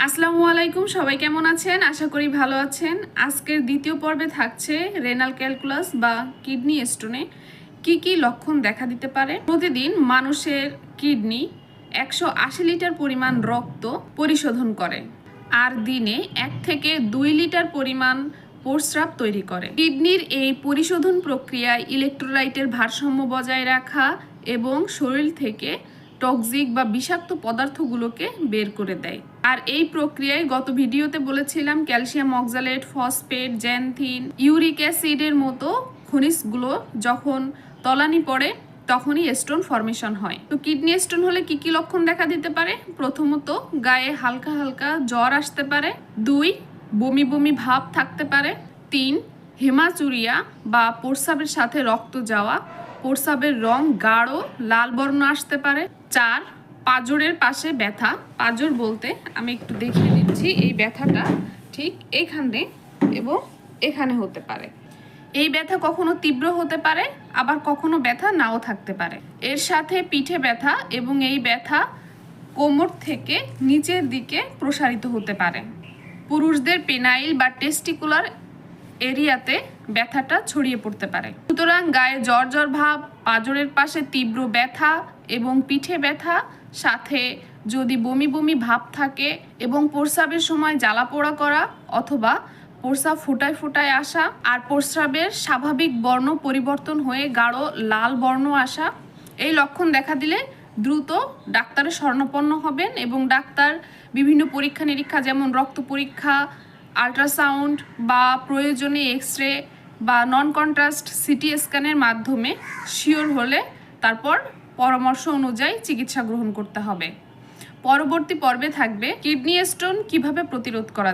আসসালামু আলাইকুম, সবাই কেমন আছেন? আশা করি ভালো আছেন। আজকের দ্বিতীয় পর্বে থাকছে রেনাল ক্যালকুলাস বা কিডনি স্টোনে কি কি লক্ষণ দেখা দিতে পারে। প্রতিদিন মানুষের কিডনি 180 লিটার পরিমাণ রক্ত পরিশোধন করে আর দিনে 1 থেকে 2 লিটার পরিমাণ প্রস্রাব তৈরি করে। কিডনির এই পরিশোধন প্রক্রিয়ায় ইলেকট্রোলাইটের ভারসাম্য বজায় রাখা এবং শরীর থেকে টক্সিক বা বিষাক্ত পদার্থগুলোকে বের করে দেয়। আর এই প্রক্রিয়ায় গত ভিডিওতে বলেছিলাম calcium oxalate, phosphate, xanthine, uric অ্যাসিডের মতো খনিজগুলো যখন তলানি পড়ে তখনই স্টোন ফর্মেশন হয়। তো কিডনি স্টোন হলে কি কি লক্ষণ দেখা দিতে পারে? প্রথমত, গায়ে হালকা হালকা জ্বর আসতে পারে। 2, বমি বমি ভাব থাকতে পারে। 3, হেমাচুরিয়া বা প্রস্রাবের সাথে রক্ত যাওয়া, প্রস্রাবের রং গাঢ় লাল বর্ণ আসতে পারে। 4, পাঁজরের পাশে ব্যথা। পাঁজর বলতে আমি একটু দেখিয়ে দিচ্ছি, এই ব্যথাটা ঠিক এখানে এবং এখানে হতে পারে। এই ব্যথা কখনো তীব্র হতে পারে, আবার কখনো ব্যথা নাও থাকতে পারে। এর সাথে পিঠে ব্যথা এবং এই ব্যথা কোমর থেকে নিচের দিকে প্রসারিত হতে পারে। পুরুষদের পেনাইল বা টেস্টিকুলার এরিয়াতে ব্যথাটা ছড়িয়ে পড়তে পারে। সুতরাং গায়ে জ্বর জ্বর ভাব, পাঁজরের পাশে তীব্র ব্যথা এবং পিঠে ব্যথা, সাথে যদি বমি বমি ভাব থাকে এবং প্রস্রাবের সময় জ্বালা পোড়া করা অথবা প্রস্রাব ফোটায় ফোটায় আসা আর প্রস্রাবের স্বাভাবিক বর্ণ পরিবর্তন হয়ে গাঢ় লাল বর্ণ আসা, এই লক্ষণ দেখা দিলে দ্রুত ডাক্তারের শরণাপন্ন হবেন এবং ডাক্তার বিভিন্ন পরীক্ষা নিরীক্ষা যেমন রক্ত পরীক্ষা, আল্ট্রাসাউন্ড বা প্রয়োজনে এক্স রে বা নন কন্ট্রাস্ট সিটি স্ক্যানের মাধ্যমে শিওর হলে তারপর পরামর্শ অনুযায়ী চিকিৎসা গ্রহণ করতে হবে। পরবর্তী পর্বে থাকবে কিডনি স্টোন কিভাবে প্রতিরোধ করা